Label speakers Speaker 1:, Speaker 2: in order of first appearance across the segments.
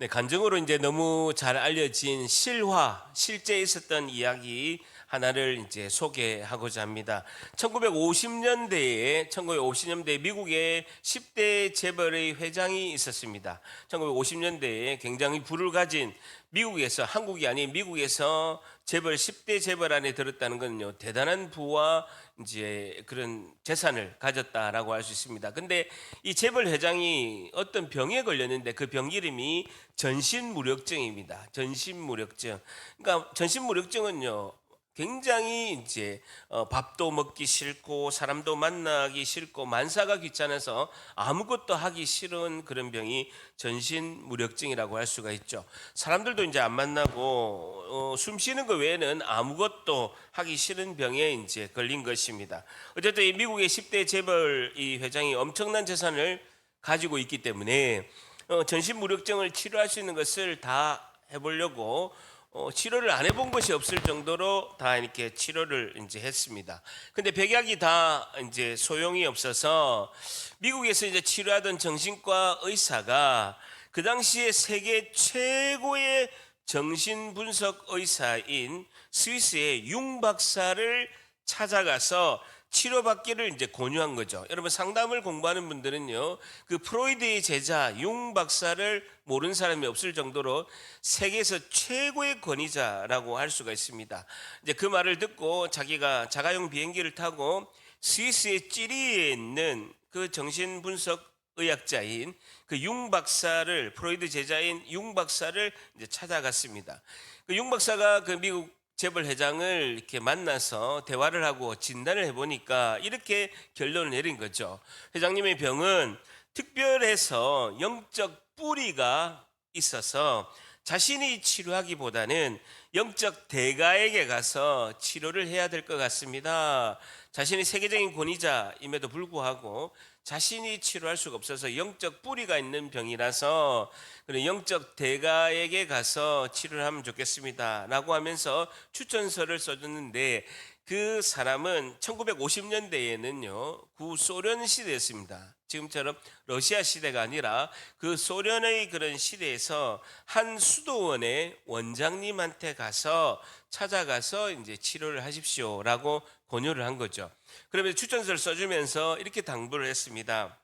Speaker 1: 네, 간증으로 이제 너무 잘 알려진 실화, 실제 있었던 이야기 하나를 이제 소개하고자 합니다. 1950년대에 미국의 10대 재벌의 회장이 있었습니다. 1950년대에 굉장히 부를 가진 미국에서, 한국이 아닌 미국에서 재벌 10대 재벌 안에 들었다는 건요, 대단한 부와 이제 그런 재산을 가졌다라고 할 수 있습니다. 근데 이 재벌 회장이 어떤 병에 걸렸는데 그 병 이름이 전신무력증입니다. 전신무력증. 그러니까 전신무력증은요, 굉장히 이제 밥도 먹기 싫고 사람도 만나기 싫고 만사가 귀찮아서 아무것도 하기 싫은 그런 병이 전신무력증이라고 할 수가 있죠. 사람들도 이제 안 만나고 숨 쉬는 것 외에는 아무것도 하기 싫은 병에 이제 걸린 것입니다. 어쨌든 이 미국의 10대 재벌 이 회장이 엄청난 재산을 가지고 있기 때문에 전신무력증을 치료할 수 있는 것을 다 해보려고 치료를 안 해본 것이 없을 정도로 다 이렇게 치료를 이제 했습니다. 근데 백약이 다 이제 소용이 없어서 미국에서 이제 치료하던 정신과 의사가 그 당시에 세계 최고의 정신분석 의사인 스위스의 융 박사를 찾아가서 치료받기를 이제 권유한 거죠. 여러분, 상담을 공부하는 분들은요, 그 프로이드의 제자 융 박사를 모르는 사람이 없을 정도로 세계에서 최고의 권위자라고 할 수가 있습니다. 이제 그 말을 듣고 자기가 자가용 비행기를 타고 스위스의 찌리에 있는 그 정신분석 의학자인 그 융 박사를, 프로이드 제자인 융 박사를 이제 찾아갔습니다. 그 융 박사가 그 미국 재벌 회장을 이렇게 만나서 대화를 하고 진단을 해보니까 이렇게 결론을 내린 거죠. 회장님의 병은 특별해서 영적 뿌리가 있어서 자신이 치료하기보다는 영적 대가에게 가서 치료를 해야 될 것 같습니다. 자신이 세계적인 권위자임에도 불구하고 자신이 치료할 수가 없어서 영적 뿌리가 있는 병이라서 영적 대가에게 가서 치료를 하면 좋겠습니다 라고 하면서 추천서를 써줬는데, 그 사람은 1950년대에는요 구소련 시대였습니다. 지금처럼 러시아 시대가 아니라 그 소련의 그런 시대에서 한 수도원의 원장님한테 가서 찾아가서 이제 치료를 하십시오라고 권유를 한 거죠. 그러면서 추천서를 써주면서 이렇게 당부를 했습니다.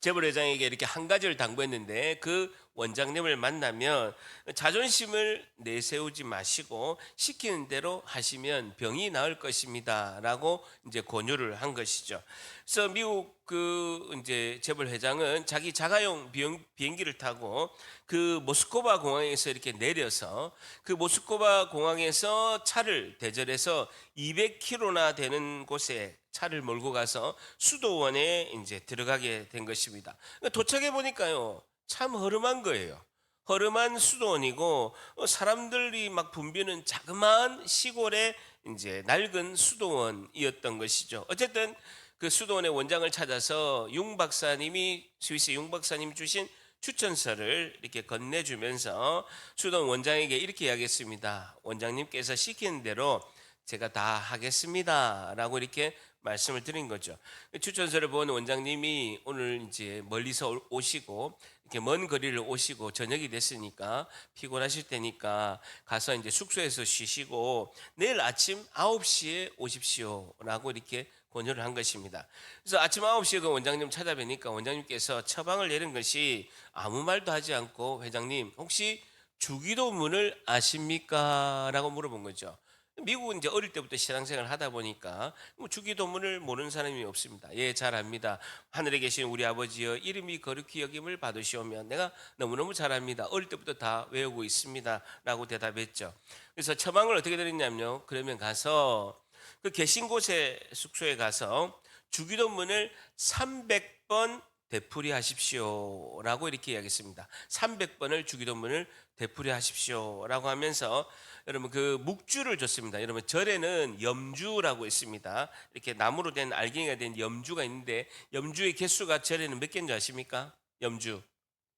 Speaker 1: 재벌 회장에게 이렇게 한 가지를 당부했는데, 그 원장님을 만나면 자존심을 내세우지 마시고 시키는 대로 하시면 병이 나을 것입니다 라고 이제 권유를 한 것이죠. 그래서 미국 그 이제 재벌 회장은 자기 자가용 비행기를 타고 그 모스크바 공항에서 이렇게 내려서 그 모스크바 공항에서 차를 대절해서 200km나 되는 곳에 차를 몰고 가서 수도원에 이제 들어가게 된 것입니다. 도착해 보니까요, 참 허름한 거예요. 허름한 수도원이고 사람들이 막 붐비는 자그마한 시골의 이제 낡은 수도원이었던 것이죠. 어쨌든 그 수도원의 원장을 찾아서 융 박사님이, 스위스 융 박사님이 주신 추천서를 이렇게 건네주면서 수도원 원장에게 이렇게 이야기했습니다. 원장님께서 시키는 대로 제가 다 하겠습니다 라고 이렇게 말씀을 드린 거죠. 추천서를 본 원장님이 오늘 이제 멀리서 오시고 이렇게 먼 거리를 오시고 저녁이 됐으니까 피곤하실 테니까 가서 이제 숙소에서 쉬시고 내일 아침 9시에 오십시오 라고 이렇게 권유를 한 것입니다. 그래서 아침 9시에 그 원장님 찾아뵈니까 원장님께서 처방을 내린 것이 아무 말도 하지 않고, 회장님 혹시 주기도문을 아십니까? 라고 물어본 거죠. 미국은 이제 어릴 때부터 신앙생활을 하다 보니까 뭐 주기도문을 모르는 사람이 없습니다. 예, 잘 압니다. 하늘에 계신 우리 아버지여, 이름이 거룩히 여김을 받으시오면. 내가 너무너무 잘 압니다. 어릴 때부터 다 외우고 있습니다 라고 대답했죠. 그래서 처방을 어떻게 드렸냐면요, 그러면 가서 그 계신 곳에, 숙소에 가서 주기도문을 300번 되풀이 하십시오 라고 이렇게 이야기했습니다. 300번을 주기도문을 되풀이 하십시오 라고 하면서 여러분 그 묵주를 줬습니다. 여러분, 절에는 염주라고 있습니다. 이렇게 나무로 된 알갱이가 된 염주가 있는데, 염주의 개수가 절에는 몇 개인 줄 아십니까? 염주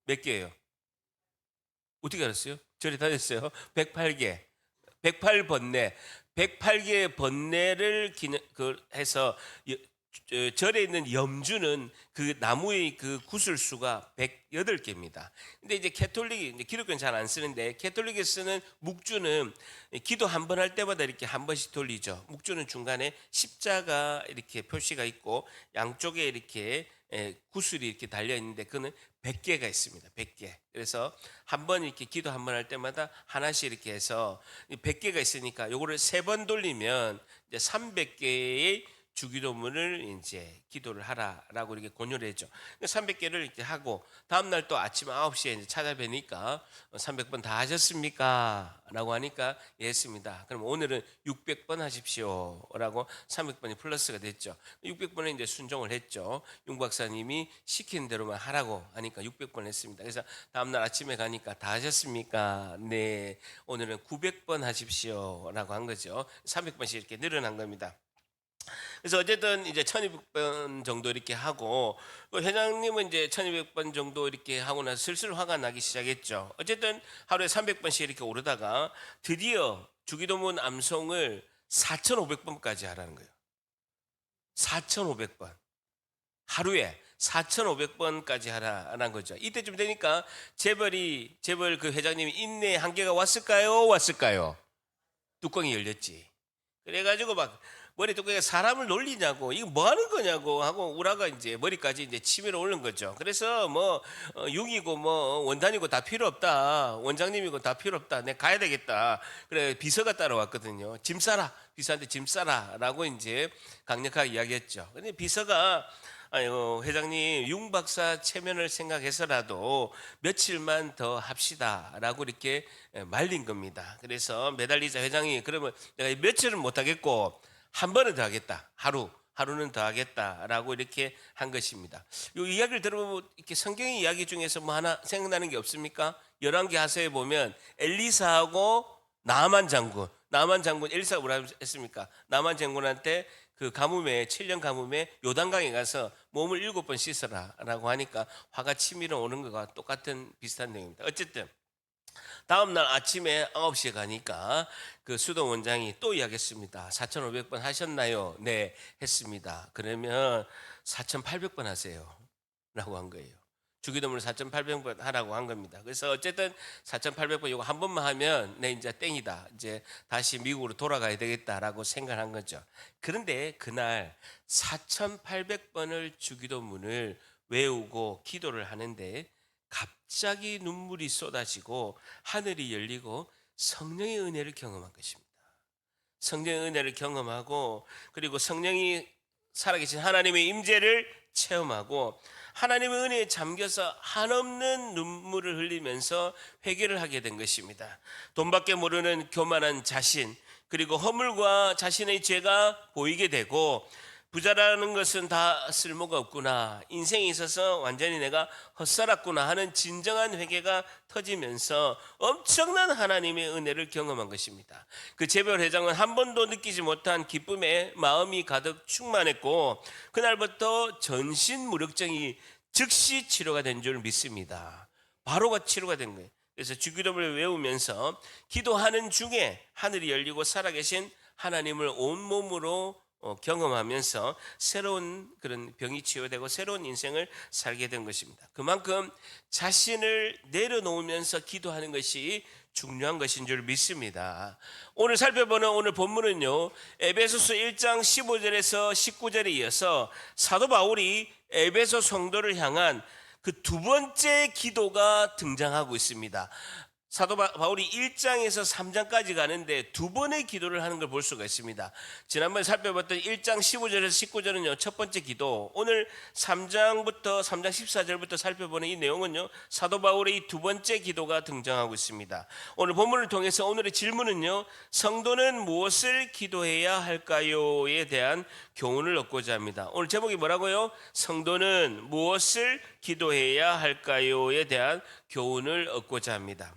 Speaker 1: 몇 개예요? 어떻게 알았어요? 절에 다녔어요. 108개. 108번뇌. 108개의 번뇌를 해서 절에 있는 염주는 그 나무의 그 구슬수가 108개입니다. 근데 이제 이제 기독교는 잘 안 쓰는데 캐톨릭에 쓰는 묵주는 기도 한 번 할 때마다 이렇게 한 번씩 돌리죠. 묵주는 중간에 십자가 이렇게 표시가 있고 양쪽에 이렇게 구슬이 이렇게 달려 있는데 그거는 100개가 있습니다. 100개. 그래서 한 번 이렇게 기도 한 번 할 때마다 하나씩 이렇게 해서 100개가 있으니까 요거를 3번 돌리면 이제 300개의 주기도문을 이제 기도를 하라라고 이렇게 권유를 했죠. 300개를 이렇게 하고 다음 날 또 아침 9시에 이제 찾아뵈니까 300번 다 하셨습니까? 라고 하니까 예 했습니다. 그럼 오늘은 600번 하십시오라고 300번이 플러스가 됐죠. 600번에 이제 순종을 했죠. 용 박사님이 시킨 대로만 하라고 하니까 600번 했습니다. 그래서 다음 날 아침에 가니까 다 하셨습니까? 네. 오늘은 900번 하십시오라고 한 거죠. 300번씩 이렇게 늘어난 겁니다. 그래서 어쨌든 이제 1200번 정도 이렇게 하고 회장님은 이제 1200번 정도 이렇게 하고 나서 슬슬 화가 나기 시작했죠. 어쨌든 하루에 300번씩 이렇게 오르다가 드디어 주기도문 암송을 4500번까지 하라는 거예요. 4500번. 하루에 4,500번까지 하라는 거죠. 이때쯤 되니까 재벌 그 회장님이 인내 한계가 왔을까요? 뚜껑이 열렸지. 그래가지고 막 머리 뚜껑에 사람을 놀리냐고 이거 뭐 하는 거냐고 하고 우라가 이제 머리까지 이제 치밀어 오른 거죠. 그래서 뭐 6이고 뭐 원단이고 다 필요 없다. 원장님이고 다 필요 없다. 내가 가야 되겠다. 그래 비서가 따라왔거든요. 짐 싸라. 비서한테 짐 싸라라고 이제 강력하게 이야기했죠. 근데 비서가 아유 회장님 융 박사 체면을 생각해서라도 며칠만 더 합시다라고 이렇게 말린 겁니다. 그래서 매달리자 회장이 그러면 내가 며칠은 못 하겠고 한 번은 더 하겠다. 하루는 더 하겠다라고 이렇게 한 것입니다. 이 이야기를 들어보면 이렇게 성경의 이야기 중에서 뭐 하나 생각나는 게 없습니까? 열왕기 하서에 보면 엘리사하고 나아만 장군 엘리사가 뭐라 했습니까? 나아만 장군한테 그 가뭄에 7년 가뭄에 요단강에 가서 몸을 7번 씻어라라고 하니까 화가 치밀어 오는 것과 똑같은 비슷한 내용입니다. 어쨌든 다음 날 아침에 9시에 가니까 그 수도 원장이 또 이야기했습니다. 4,500번 하셨나요? 네, 했습니다. 그러면 4,800번 하세요. 라고 한 거예요. 주기도문을 4,800번 하라고 한 겁니다. 그래서 어쨌든 4,800번 이거 한 번만 하면 내 이제 땡이다. 이제 다시 미국으로 돌아가야 되겠다라고 생각한 거죠. 그런데 그날 4,800번을 주기도문을 외우고 기도를 하는데 갑자기 눈물이 쏟아지고 하늘이 열리고 성령의 은혜를 경험한 것입니다. 성령의 은혜를 경험하고 그리고 성령이 살아계신 하나님의 임재를 체험하고 하나님의 은혜에 잠겨서 한없는 눈물을 흘리면서 회개를 하게 된 것입니다. 돈밖에 모르는 교만한 자신 그리고 허물과 자신의 죄가 보이게 되고 부자라는 것은 다 쓸모가 없구나. 인생에 있어서 완전히 내가 헛살았구나 하는 진정한 회개가 터지면서 엄청난 하나님의 은혜를 경험한 것입니다. 그 재벌 회장은 한 번도 느끼지 못한 기쁨에 마음이 가득 충만했고 그날부터 전신무력증이 즉시 치료가 된 줄 믿습니다. 바로가 치료가 된 거예요. 그래서 주기도문을 외우면서 기도하는 중에 하늘이 열리고 살아계신 하나님을 온몸으로 경험하면서 새로운 그런 병이 치유되고 새로운 인생을 살게 된 것입니다. 그만큼 자신을 내려놓으면서 기도하는 것이 중요한 것인 줄 믿습니다. 오늘 살펴보는 오늘 본문은요, 에베소서 1장 15절에서 19절에 이어서 사도 바울이 에베소 성도를 향한 그 두 번째 기도가 등장하고 있습니다. 사도 바울이 1장에서 3장까지 가는데 두 번의 기도를 하는 걸 볼 수가 있습니다. 지난번에 살펴봤던 1장 15절에서 19절은요 첫 번째 기도, 오늘 3장 14절부터 살펴보는 이 내용은요 사도 바울의 두 번째 기도가 등장하고 있습니다. 오늘 본문을 통해서 오늘의 질문은요, 성도는 무엇을 기도해야 할까요에 대한 교훈을 얻고자 합니다. 오늘 제목이 뭐라고요? 성도는 무엇을 기도해야 할까요에 대한 교훈을 얻고자 합니다.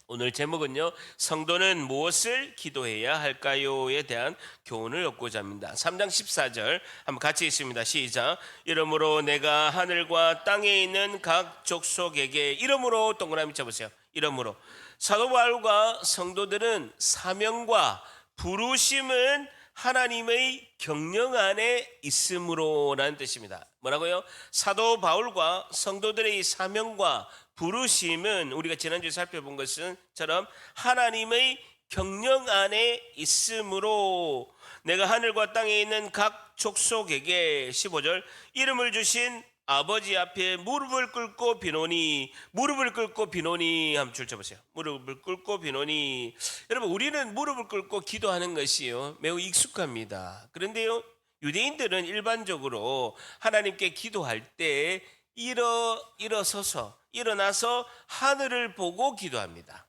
Speaker 1: 오늘 제목은요, 성도는 무엇을 기도해야 할까요에 대한 교훈을 얻고자 합니다. 3장 14절 한번 같이 읽습니다. 시작. 이러므로 내가 하늘과 땅에 있는 각 족속에게, 이러므로 동그라미 쳐보세요. 이러므로 사도 바울과 성도들은 사명과 부르심은 하나님의 경영 안에 있음으로라는 뜻입니다. 뭐라고요? 사도 바울과 성도들의 사명과 부르심은 우리가 지난주에 살펴본 것처럼 하나님의 경영 안에 있음으로 내가 하늘과 땅에 있는 각 족속에게 15절 이름을 주신 아버지 앞에 무릎을 꿇고 비노니 한번 줄쳐보세요. 무릎을 꿇고 비노니. 여러분, 우리는 무릎을 꿇고 기도하는 것이요 매우 익숙합니다. 그런데요, 유대인들은 일반적으로 하나님께 기도할 때 일어나서 하늘을 보고 기도합니다.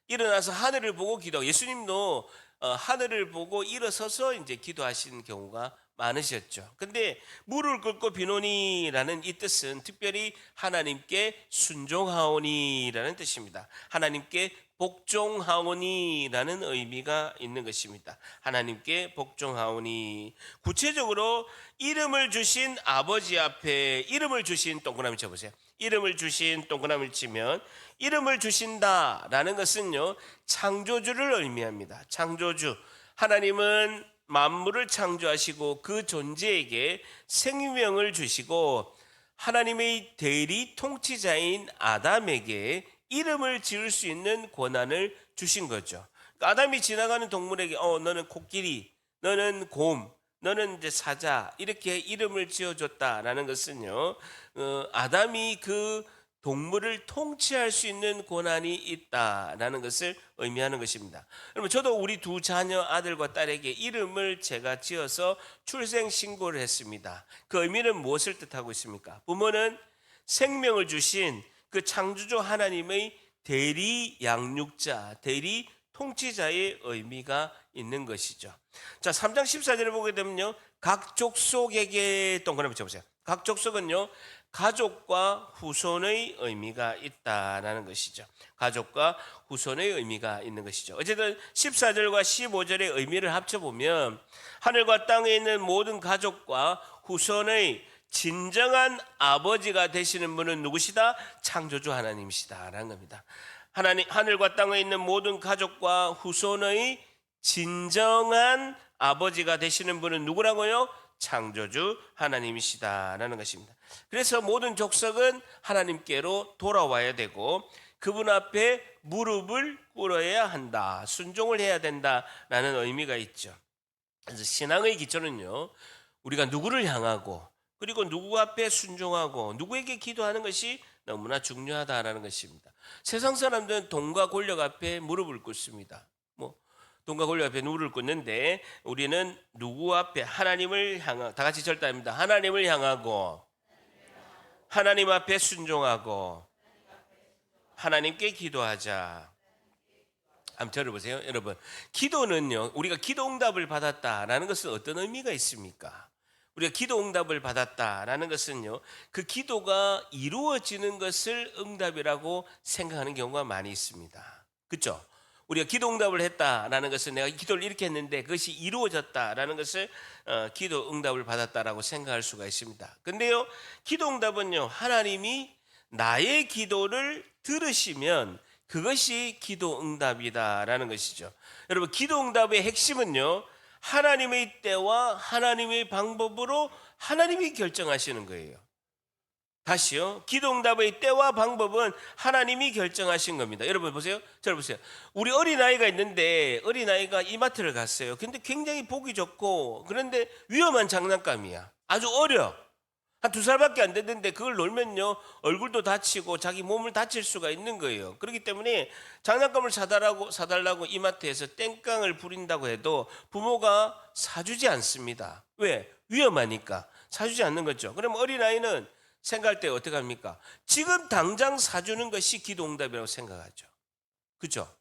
Speaker 1: 일어나서 하늘을 보고 기도. 예수님도 하늘을 보고 일어서서 이제 기도하신 경우가 많으셨죠. 근데 무릎을 꿇고 비노니라는 이 뜻은 특별히 하나님께 순종하오니라는 뜻입니다. 하나님께 복종하오니라는 의미가 있는 것입니다. 하나님께 복종하오니. 구체적으로 이름을 주신 아버지 앞에 이름을 주신 동그라미 쳐보세요. 이름을 주신 동그라미를 치면 이름을 주신다라는 것은요 창조주를 의미합니다. 창조주. 하나님은 만물을 창조하시고 그 존재에게 생명을 주시고 하나님의 대리 통치자인 아담에게 이름을 지을 수 있는 권한을 주신 거죠. 그러니까 아담이 지나가는 동물에게 너는 코끼리, 너는 곰, 너는 이제 사자 이렇게 이름을 지어줬다라는 것은요 아담이 그 동물을 통치할 수 있는 권한이 있다라는 것을 의미하는 것입니다. 여러분, 저도 우리 두 자녀 아들과 딸에게 이름을 제가 지어서 출생 신고를 했습니다. 그 의미는 무엇을 뜻하고 있습니까? 부모는 생명을 주신 그 창조주 하나님의 대리 양육자, 대리 통치자의 의미가 있는 것이죠. 자, 3장 14절을 보게 되면요 각 족속에게 동그라미 쳐보세요. 각 족속은요 가족과 후손의 의미가 있다라는 것이죠. 가족과 후손의 의미가 있는 것이죠. 어쨌든 14절과 15절의 의미를 합쳐보면 하늘과 땅에 있는 모든 가족과 후손의 진정한 아버지가 되시는 분은 누구시다? 창조주 하나님이시다라는 겁니다. 하늘과 땅에 있는 모든 가족과 후손의 진정한 아버지가 되시는 분은 누구라고요? 창조주 하나님이시다라는 것입니다. 그래서 모든 족속은 하나님께로 돌아와야 되고 그분 앞에 무릎을 꿇어야 한다, 순종을 해야 된다라는 의미가 있죠. 그래서 신앙의 기초는요 우리가 누구를 향하고 그리고 누구 앞에 순종하고 누구에게 기도하는 것이 너무나 중요하다라는 것입니다. 세상 사람들은 돈과 권력 앞에 무릎을 꿇습니다. 돈과 권력 앞에 무릎을 꿇는데 우리는 누구 앞에? 하나님을 향하고, 다 같이 절단합니다. 하나님을 향하고 하나님 앞에 순종하고 하나님께 기도하자. 한번 들어보세요. 여러분, 기도는요 우리가 기도 응답을 받았다라는 것은 어떤 의미가 있습니까? 우리가 기도 응답을 받았다라는 것은요 그 기도가 이루어지는 것을 응답이라고 생각하는 경우가 많이 있습니다. 그렇죠? 우리가 기도 응답을 했다라는 것은 내가 기도를 이렇게 했는데 그것이 이루어졌다라는 것을 기도 응답을 받았다라고 생각할 수가 있습니다. 근데요 기도 응답은요 하나님이 나의 기도를 들으시면 그것이 기도 응답이다라는 것이죠. 여러분, 기도 응답의 핵심은요 하나님의 때와 하나님의 방법으로 하나님이 결정하시는 거예요. 다시요, 기도 응답의 때와 방법은 하나님이 결정하신 겁니다. 여러분 보세요. 저를 보세요. 우리 어린아이가 있는데 어린아이가 이마트를 갔어요. 근데 굉장히 보기 좋고 그런데 위험한 장난감이야. 아주 어려. 한 2살밖에 안 됐는데 그걸 놀면요 얼굴도 다치고 자기 몸을 다칠 수가 있는 거예요. 그렇기 때문에 장난감을 사달라고 이마트에서 땡깡을 부린다고 해도 부모가 사주지 않습니다. 왜? 위험하니까 사주지 않는 거죠. 그럼 어린아이는 생각할 때 어떻게 합니까? 지금 당장 사주는 것이 기도응답이라고 생각하죠. 그렇죠?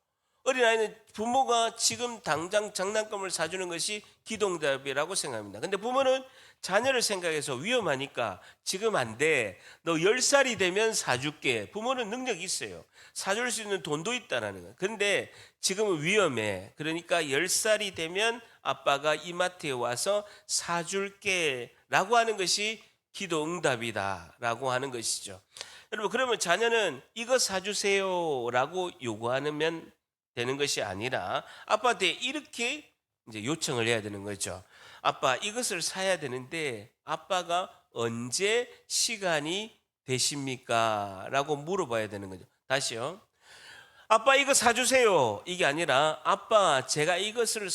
Speaker 1: 어린아이는 부모가 지금 당장 장난감을 사주는 것이 기도응답이라고 생각합니다. 근데 부모는 자녀를 생각해서 위험하니까 지금 안 돼. 너 10살이 되면 사줄게. 부모는 능력이 있어요. 사줄 수 있는 돈도 있다라는 거예요. 그런데 지금은 위험해. 그러니까 10살이 되면 아빠가 이마트에 와서 사줄게 라고 하는 것이 기도응답이다라고 하는 것이죠. 여러분, 그러면 자녀는 이거 사주세요 라고 요구하면 되는 것이 아니라 아빠한테 이렇게 이제 요청을 해야 되는 거죠. 아빠, 이것을 사야 되는데 아빠가 언제 시간이 되십니까? 라고 물어봐야 되는 거죠. 다시요. 아빠, 이거 사주세요. 이게 아니라 아빠, 제가 이것을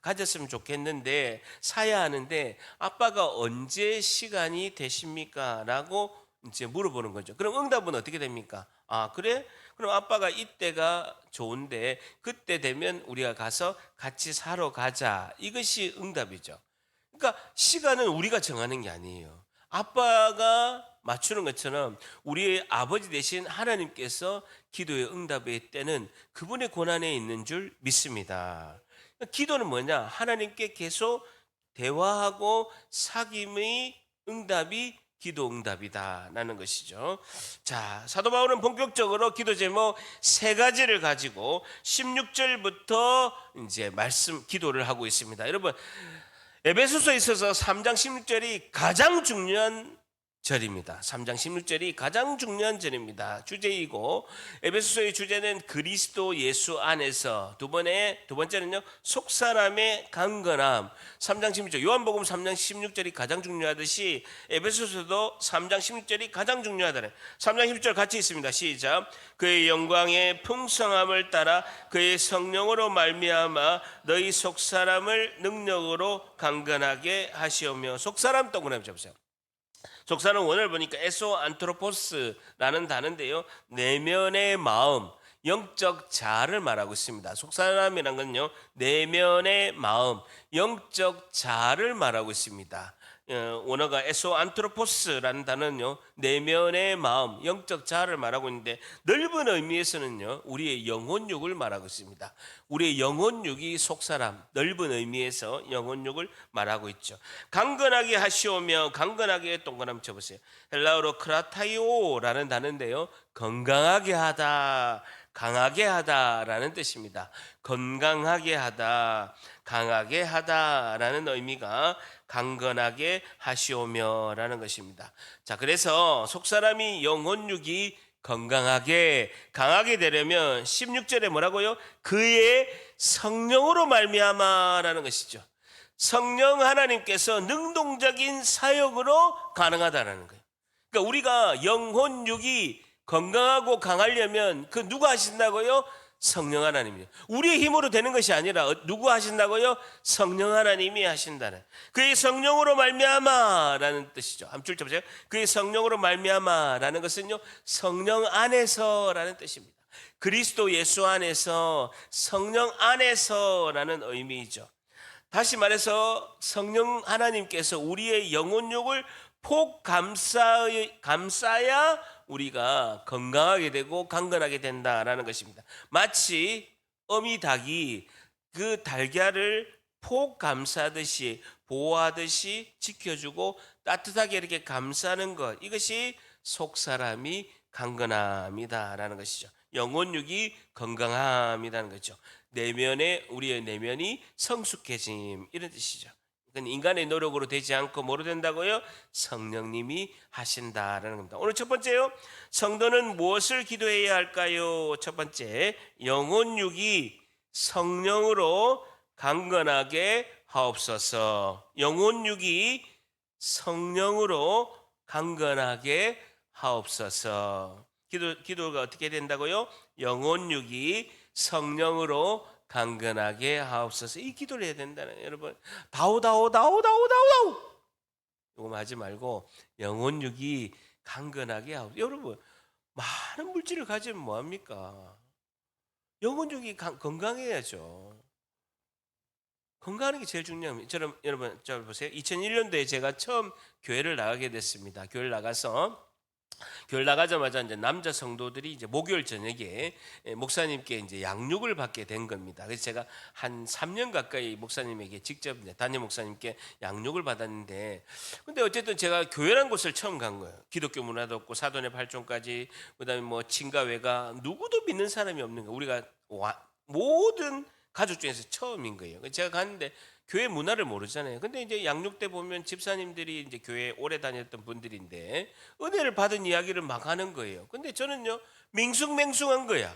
Speaker 1: 가졌으면 좋겠는데 사야 하는데 아빠가 언제 시간이 되십니까? 라고 이제 물어보는 거죠. 그럼 응답은 어떻게 됩니까? 아, 그래? 그럼 아빠가 이때가 좋은데 그때 되면 우리가 가서 같이 사러 가자. 이것이 응답이죠. 그러니까 시간은 우리가 정하는 게 아니에요. 아빠가 맞추는 것처럼 우리의 아버지 되신 하나님께서 기도의 응답의 때는 그분의 권한에 있는 줄 믿습니다. 기도는 뭐냐? 하나님께 계속 대화하고 사귐의 응답이 기도 응답이다라는 것이죠. 자, 사도 바울은 본격적으로 기도 제목 세 가지를 가지고 16절부터 이제 기도를 하고 있습니다. 여러분, 에베소서에 있어서 3장 16절이 가장 중요한 절입니다. 3장 16절이 가장 중요한 절입니다. 주제이고 에베소서의 주제는 그리스도 예수 안에서, 두 번째는요 속사람의 강건함. 3장 16절, 요한복음 3장 16절이 가장 중요하듯이 에베소서도 3장 16절이 가장 중요하다는 3장 16절 같이 있습니다. 시작. 그의 영광의 풍성함을 따라 그의 성령으로 말미암아 너희 속사람을 능력으로 강건하게 하시오며. 속사람 동그라미 쳐보세요. 속사는 원어를 보니까 에소 안트로포스라는 단어인데요, 내면의 마음, 영적 자아를 말하고 있습니다. 속사람이란 건요, 내면의 마음, 영적 자아를 말하고 있습니다. 원어가 에소 안트로포스라는 단어는요, 내면의 마음, 영적 자아를 말하고 있는데 넓은 의미에서는요, 우리의 영혼육을 말하고 있습니다. 우리의 영혼육이 속사람, 넓은 의미에서 영혼육을 말하고 있죠. 강건하게 하시오며, 강건하게 동그라미 쳐보세요. 헬라어로 크라타이오라는 단어인데요, 건강하게 하다, 강하게 하다라는 뜻입니다. 건강하게 하다, 강하게 하다라는 의미가 강건하게 하시오며라는 것입니다. 자, 그래서 속사람이 영혼육이 건강하게 강하게 되려면 16절에 뭐라고요? 그의 성령으로 말미암아라는 것이죠. 성령 하나님께서 능동적인 사역으로 가능하다라는 거예요. 그러니까 우리가 영혼육이 건강하고 강하려면 그 누가 하신다고요? 성령 하나님이요. 우리의 힘으로 되는 것이 아니라 누구 하신다고요? 성령 하나님이 하신다는. 그의 성령으로 말미암아라는 뜻이죠. 한 줄 쳐보세요. 그의 성령으로 말미암아라는 것은요, 성령 안에서라는 뜻입니다. 그리스도 예수 안에서, 성령 안에서라는 의미이죠. 다시 말해서 성령 하나님께서 우리의 영혼육을 폭 감싸야 우리가 건강하게 되고 강건하게 된다라는 것입니다. 마치 어미 닭이 그 달걀을 폭 감싸듯이, 보호하듯이 지켜주고 따뜻하게 이렇게 감싸는 것, 이것이 속사람이 강건함이다라는 것이죠. 영혼육이 건강함이라는 거죠. 우리의 내면이 성숙해짐, 이런 뜻이죠. 인간의 노력으로 되지 않고 뭐로 된다고요? 성령님이 하신다라는 겁니다. 오늘 첫 번째요, 성도는 무엇을 기도해야 할까요? 첫 번째, 영혼육이 성령으로 강건하게 하옵소서. 영혼육이 성령으로 강건하게 하옵소서. 기도가 어떻게 된다고요? 영혼육이 성령으로 강건하게 하옵소서. 이 기도를 해야 된다는, 여러분, 다오다오다오다오다오 이거 하지 말고 영혼육이 강건하게 하옵소서. 여러분, 많은 물질을 가지면 뭐합니까? 영혼육이 건강해야죠. 건강하는 게 제일 중요합니다. 여러분, 저 보세요. 2001년도에 제가 처음 교회를 나가게 됐습니다. 교회를 나가자마자 이제 남자 성도들이 이제 목요일 저녁에 목사님께 이제 양육을 받게 된 겁니다. 그래서 제가 한 3년 가까이 목사님에게 직접 담임 목사님께 양육을 받았는데, 근데 어쨌든 제가 교회란 곳을 처음 간 거예요. 기독교 문화도 없고 사돈의 발전까지, 그다음에 뭐 친가 외가 누구도 믿는 사람이 없는 거예요. 우리가 모든 가족 중에서 처음인 거예요. 제가 갔는데 교회 문화를 모르잖아요. 근데 이제 양육 때 보면 집사님들이 이제 교회 오래 다녔던 분들인데 은혜를 받은 이야기를 막 하는 거예요. 근데 저는요, 맹숭맹숭한 거야.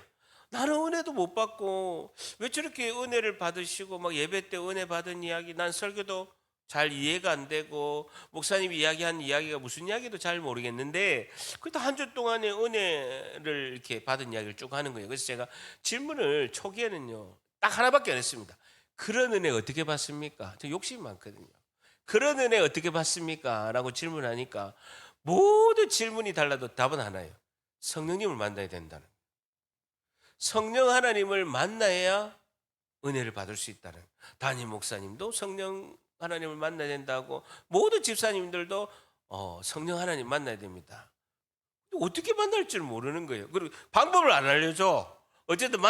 Speaker 1: 나는 은혜도 못 받고 왜 저렇게 은혜를 받으시고 막 예배 때 은혜 받은 이야기, 난 설교도 잘 이해가 안 되고 목사님이 이야기한 이야기가 무슨 이야기도 잘 모르겠는데 그래도 한 주 동안에 은혜를 이렇게 받은 이야기를 쭉 하는 거예요. 그래서 제가 질문을 초기에는요 딱 하나밖에 안 했습니다. 그런 은혜 어떻게 받습니까? 저 욕심이 많거든요. 그런 은혜 어떻게 받습니까? 라고 질문하니까 모든 질문이 달라도 답은 하나예요. 성령님을 만나야 된다는 거예요. 성령 하나님을 만나야 은혜를 받을 수 있다는, 담임 목사님도 성령 하나님을 만나야 된다고, 모든 집사님들도 성령 하나님 만나야 됩니다. 어떻게 만날 줄 모르는 거예요. 그리고 방법을 안 알려줘. 어쨌든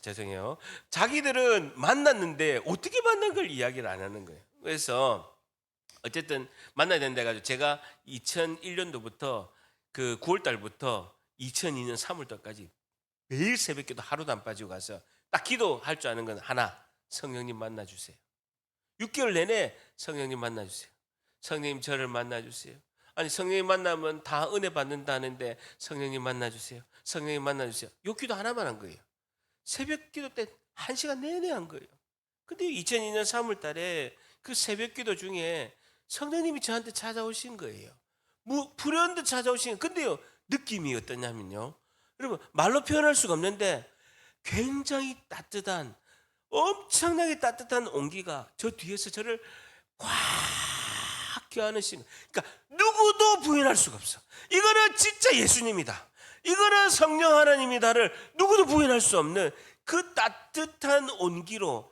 Speaker 1: 죄송해요. 자기들은 만났는데 어떻게 만난 걸 이야기를 안 하는 거예요. 그래서 어쨌든 만나야 된다 해가지고 제가 2001년도부터 그 9월 달부터 2002년 3월 달까지 매일 새벽기도 하루도 안 빠지고 가서 딱 기도할 줄 아는 건 하나, 성령님 만나주세요. 6개월 내내 성령님 만나주세요. 성령님 저를 만나주세요. 아니 성령님 만나면 다 은혜 받는다는데 성령님 만나주세요. 성령님 만나주세요. 요 기도 하나만 한 거예요. 새벽 기도 때 1시간 내내 한 거예요. 근데 2002년 3월 달에 그 새벽 기도 중에 성령님이 저한테 찾아오신 거예요. 불현듯 찾아오신 거예요. 근데요, 느낌이 어떠냐면요. 여러분, 말로 표현할 수가 없는데 굉장히 따뜻한, 엄청나게 따뜻한 온기가 저 뒤에서 저를 꽉 껴안으시는, 그러니까 누구도 부인할 수가 없어. 이거는 진짜 예수님이다, 이거는 성령 하나님이다를 누구도 부인할 수 없는 그 따뜻한 온기로,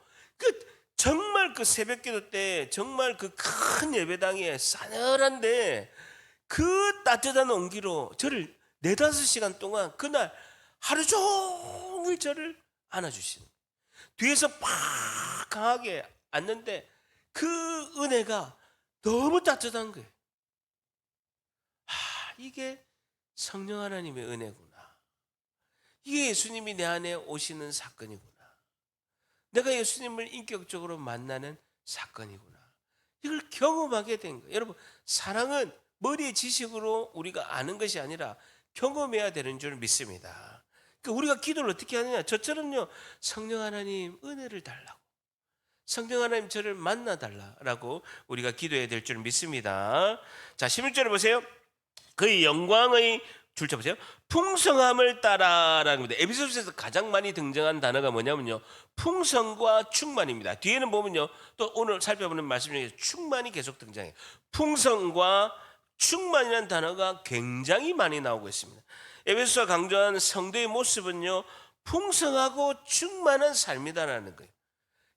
Speaker 1: 정말 그 새벽기도 때 정말 그 큰 예배당에 싸늘한데 그 따뜻한 온기로 저를 4-5시간 동안 그날 하루 종일 저를 안아주시는, 뒤에서 팍 강하게 앉는데 그 은혜가 너무 따뜻한 거예요. 이게 성령 하나님의 은혜구나. 이게 예수님이 내 안에 오시는 사건이구나. 내가 예수님을 인격적으로 만나는 사건이구나. 이걸 경험하게 된 거예요. 여러분, 사랑은 머리의 지식으로 우리가 아는 것이 아니라 경험해야 되는 줄 믿습니다. 그러니까 우리가 기도를 어떻게 하느냐. 저처럼요, 성령 하나님 은혜를 달라고, 성령 하나님 저를 만나달라고 우리가 기도해야 될 줄 믿습니다. 자, 16절을 보세요. 그의 영광의 줄쳐 보세요. 풍성함을 따라라는 겁니다. 에베소서에서 가장 많이 등장한 단어가 뭐냐면요, 풍성과 충만입니다. 뒤에는 보면요, 또 오늘 살펴보는 말씀 중에 충만이 계속 등장해요. 풍성과 충만이라는 단어가 굉장히 많이 나오고 있습니다. 에베소서가 강조한 성도의 모습은요, 풍성하고 충만한 삶이다라는 거예요.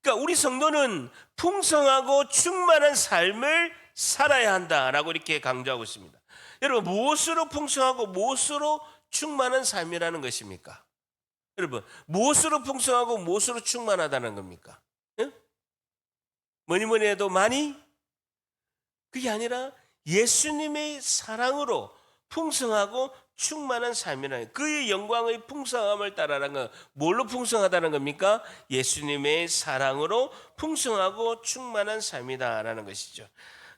Speaker 1: 그러니까 우리 성도는 풍성하고 충만한 삶을 살아야 한다라고 이렇게 강조하고 있습니다. 여러분, 무엇으로 풍성하고 무엇으로 충만한 삶이라는 것입니까? 여러분, 무엇으로 풍성하고 무엇으로 충만하다는 겁니까? 응? 뭐니 해도 많이? 그게 아니라 예수님의 사랑으로 풍성하고 충만한 삶이라는, 그의 영광의 풍성함을 따라라는 건 뭘로 풍성하다는 겁니까? 예수님의 사랑으로 풍성하고 충만한 삶이다라는 것이죠.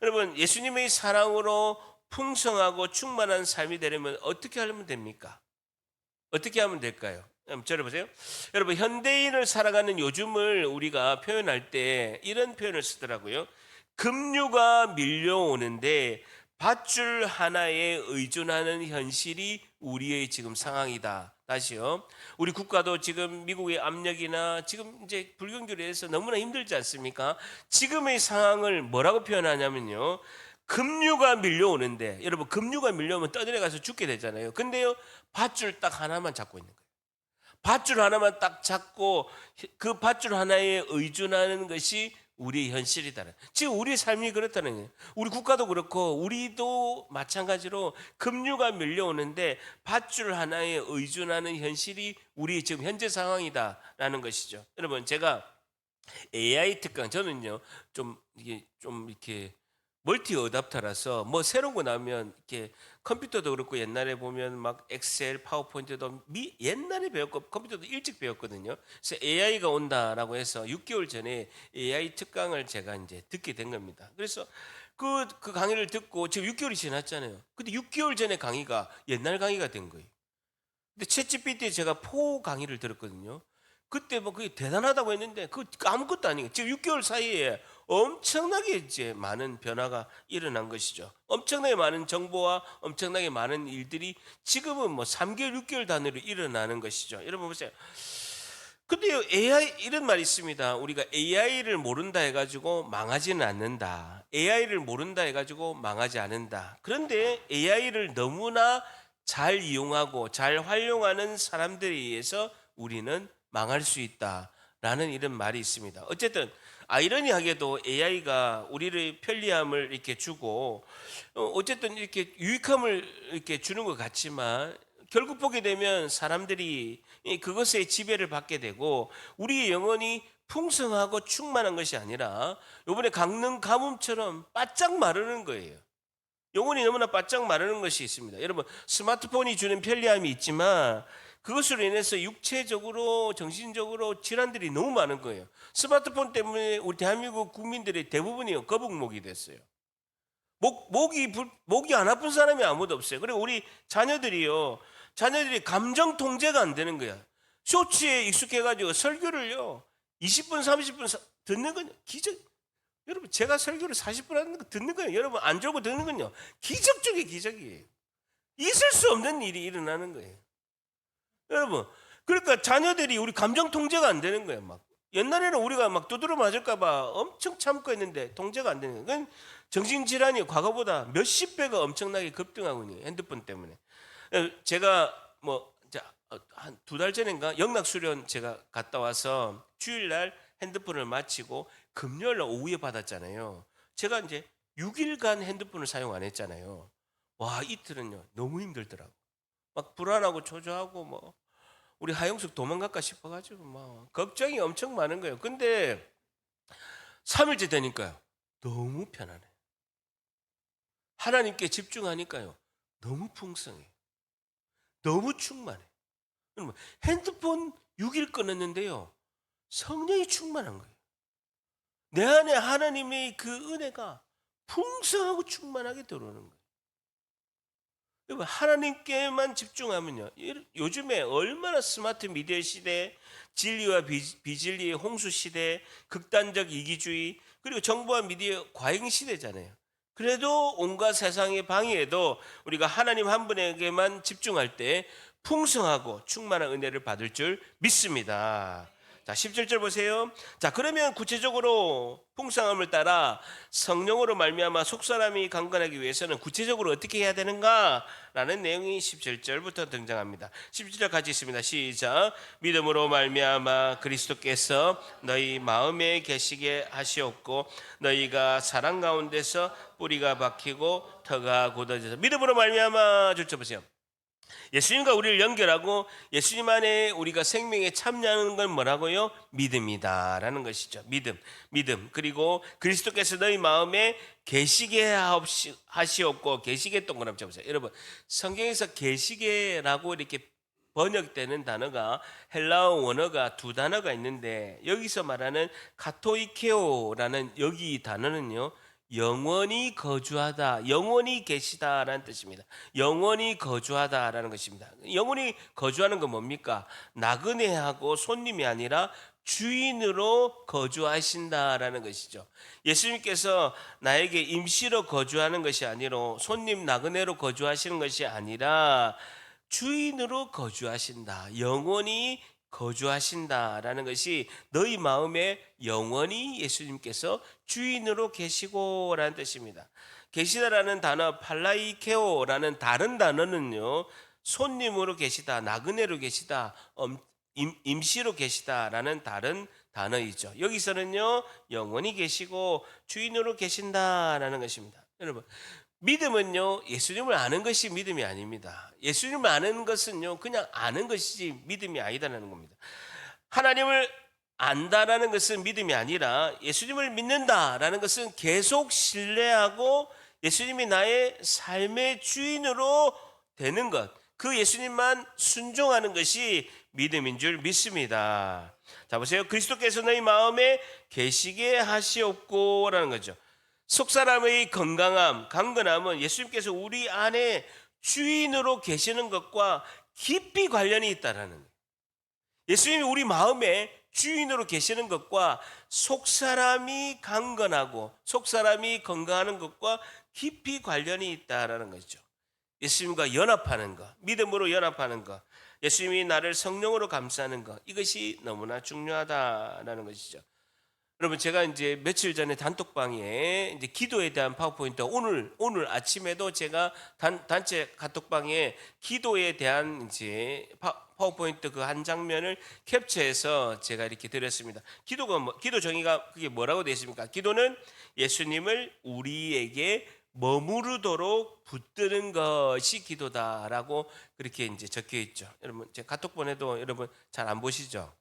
Speaker 1: 여러분, 예수님의 사랑으로 풍성하고 충만한 삶이 되려면 어떻게 하면 됩니까? 어떻게 하면 될까요? 들어보세요. 여러분, 현대인을 살아가는 요즘을 우리가 표현할 때 이런 표현을 쓰더라고요. 급류가 밀려오는데 밧줄 하나에 의존하는 현실이 우리의 지금 상황이다. 다시요. 우리 국가도 지금 미국의 압력이나 지금 이제 불경제로 해서 너무나 힘들지 않습니까? 지금의 상황을 뭐라고 표현하냐면요, 급류가 밀려오는데, 여러분, 급류가 밀려오면 떠내려가서 죽게 되잖아요. 근데요, 밧줄 딱 하나만 잡고 있는 거예요. 밧줄 하나만 딱 잡고 그 밧줄 하나에 의존하는 것이 우리의 현실이다는, 지금 우리의 삶이 그렇다는 거예요. 우리 국가도 그렇고 우리도 마찬가지로 급류가 밀려오는데 밧줄 하나에 의존하는 현실이 우리 지금 현재 상황이다라는 것이죠. 여러분, 제가 AI 특강, 저는요 좀 이렇게 멀티 어답터라서 뭐 새로운 거 나오면 이렇게, 컴퓨터도 그렇고 옛날에 보면 막 엑셀, 파워포인트도 옛날에 배웠고 컴퓨터도 일찍 배웠거든요. 그래서 AI가 온다라고 해서 6개월 전에 AI 특강을 제가 이제 듣게 된 겁니다. 그래서 그 강의를 듣고 지금 6개월이 지났잖아요. 근데 6개월 전에 강의가 옛날 강의가 된 거예요. 근데 챗GPT에 제가 포 강의를 들었거든요. 그때 뭐 그게 대단하다고 했는데 그 아무것도 아니에요. 지금 6개월 사이에 엄청나게 이제 많은 변화가 일어난 것이죠. 엄청나게 많은 정보와 엄청나게 많은 일들이 지금은 뭐 3개월, 6개월 단위로 일어나는 것이죠. 여러분 보세요. 근데요, AI 이런 말이 있습니다. 우리가 AI를 모른다 해가지고 망하지는 않는다. AI를 모른다 해가지고 망하지 않는다. 그런데 AI를 너무나 잘 이용하고 잘 활용하는 사람들에 의해서 우리는 망할 수 있다라는 이런 말이 있습니다. 어쨌든 아이러니하게도 AI가 우리의 편리함을 이렇게 주고 어쨌든 이렇게 유익함을 이렇게 주는 것 같지만 결국 보게 되면 사람들이 그것에 지배를 받게 되고 우리의 영혼이 풍성하고 충만한 것이 아니라 이번에 강릉 가뭄처럼 바짝 마르는 거예요. 영혼이 너무나 바짝 마르는 것이 있습니다. 여러분 스마트폰이 주는 편리함이 있지만 그것으로 인해서 육체적으로 정신적으로 질환들이 너무 많은 거예요. 스마트폰 때문에 우리 대한민국 국민들의 대부분이 거북목이 됐어요. 목이 안 아픈 사람이 아무도 없어요. 그리고 우리 자녀들이 감정 통제가 안 되는 거야. 쇼츠에 익숙해가지고 설교를요 20분 30분 듣는 건 기적. 여러분 제가 설교를 40분 하는 거 듣는 거예요. 여러분 안 졸고 듣는 건요 기적 중의 기적이에요. 있을 수 없는 일이 일어나는 거예요. 여러분 그러니까 자녀들이 우리 감정 통제가 안 되는 거예요. 막 옛날에는 우리가 막 두드려 맞을까봐 엄청 참고 했는데 통제가 안 되는 거예요. 정신질환이 과거보다 몇십 배가 엄청나게 급등하고 있는 거예요. 핸드폰 때문에. 제가 한 2달 전인가 영락수련 제가 갔다 와서 주일날 핸드폰을 마치고 금요일날 오후에 받았잖아요. 제가 이제 6일간 핸드폰을 사용 안 했잖아요. 와, 이틀은요 너무 힘들더라고. 막 불안하고 초조하고 뭐 우리 하영숙 도망갈까 싶어가지고 막 걱정이 엄청 많은 거예요. 근데 3일째 되니까요 너무 편안해. 하나님께 집중하니까요 너무 풍성해. 너무 충만해. 여러분 핸드폰 6일 끊었는데요 성령이 충만한 거예요. 내 안에 하나님의 그 은혜가 풍성하고 충만하게 들어오는 거예요. 여러분 하나님께만 집중하면요 요즘에 얼마나 스마트 미디어 시대, 진리와 비진리의 홍수 시대, 극단적 이기주의 그리고 정보와 미디어 과잉 시대잖아요. 그래도 온갖 세상의 방해에도 우리가 하나님 한 분에게만 집중할 때 풍성하고 충만한 은혜를 받을 줄 믿습니다. 자, 17절 보세요. 자, 그러면 구체적으로 풍성함을 따라 성령으로 말미암아 속사람이 강건하기 위해서는 구체적으로 어떻게 해야 되는가라는 내용이 17절부터 등장합니다. 17절 같이 있습니다. 시작. 믿음으로 말미암아 그리스도께서 너희 마음에 계시게 하시옵고 너희가 사랑 가운데서 뿌리가 박히고 터가 굳어져서 믿음으로 말미암아 줄쳐 보세요. 예수님과 우리를 연결하고 예수님 안에 우리가 생명에 참여하는 건 뭐라고요? 믿음이다라는 것이죠. 믿음. 그리고 그리스도께서 너희 마음에 계시게 하시옵고 계시게 동그라미 쳐보세요. 여러분 성경에서 계시게라고 이렇게 번역되는 단어가 헬라어 원어가 2단어가 있는데 여기서 말하는 카토이케오라는 여기 단어는요. 영원히 거주하다, 영원히 계시다라는 뜻입니다. 영원히 거주하다라는 것입니다. 영원히 거주하는 건 뭡니까? 나그네하고 손님이 아니라 주인으로 거주하신다라는 것이죠. 예수님께서 나에게 임시로 거주하는 것이 아니라 손님 나그네로 거주하시는 것이 아니라 주인으로 거주하신다. 영원히 거주하신다라는 것이 너희 마음에 영원히 예수님께서 주인으로 계시고라는 뜻입니다. 계시다라는 단어 팔라이케오라는 다른 단어는요. 손님으로 계시다, 나그네로 계시다, 임시로 계시다라는 다른 단어이죠. 여기서는요. 영원히 계시고 주인으로 계신다라는 것입니다. 여러분 믿음은요 예수님을 아는 것이 믿음이 아닙니다. 예수님을 아는 것은요 그냥 아는 것이지 믿음이 아니다라는 겁니다. 하나님을 안다라는 것은 믿음이 아니라 예수님을 믿는다라는 것은 계속 신뢰하고 예수님이 나의 삶의 주인으로 되는 것, 그 예수님만 순종하는 것이 믿음인 줄 믿습니다. 자 보세요. 그리스도께서 너희 마음에 계시게 하시옵고라는 거죠. 속사람의 건강함, 강건함은 예수님께서 우리 안에 주인으로 계시는 것과 깊이 관련이 있다라는 거예요. 예수님이 우리 마음에 주인으로 계시는 것과 속사람이 강건하고 속사람이 건강하는 것과 깊이 관련이 있다라는 거죠. 예수님과 연합하는 것, 믿음으로 연합하는 것, 예수님이 나를 성령으로 감싸는 것, 이것이 너무나 중요하다라는 것이죠. 여러분, 제가 이제 며칠 전에 단톡방에 이제 기도에 대한 파워포인트, 오늘 아침에도 제가 단체 카톡방에 기도에 대한 이제 파워포인트 그 한 장면을 캡처해서 제가 이렇게 드렸습니다. 기도 정의가 그게 뭐라고 되어 있습니까? 기도는 예수님을 우리에게 머무르도록 붙드는 것이 기도다라고 그렇게 이제 적혀 있죠. 여러분, 제 카톡 보내도 여러분 잘 안 보시죠?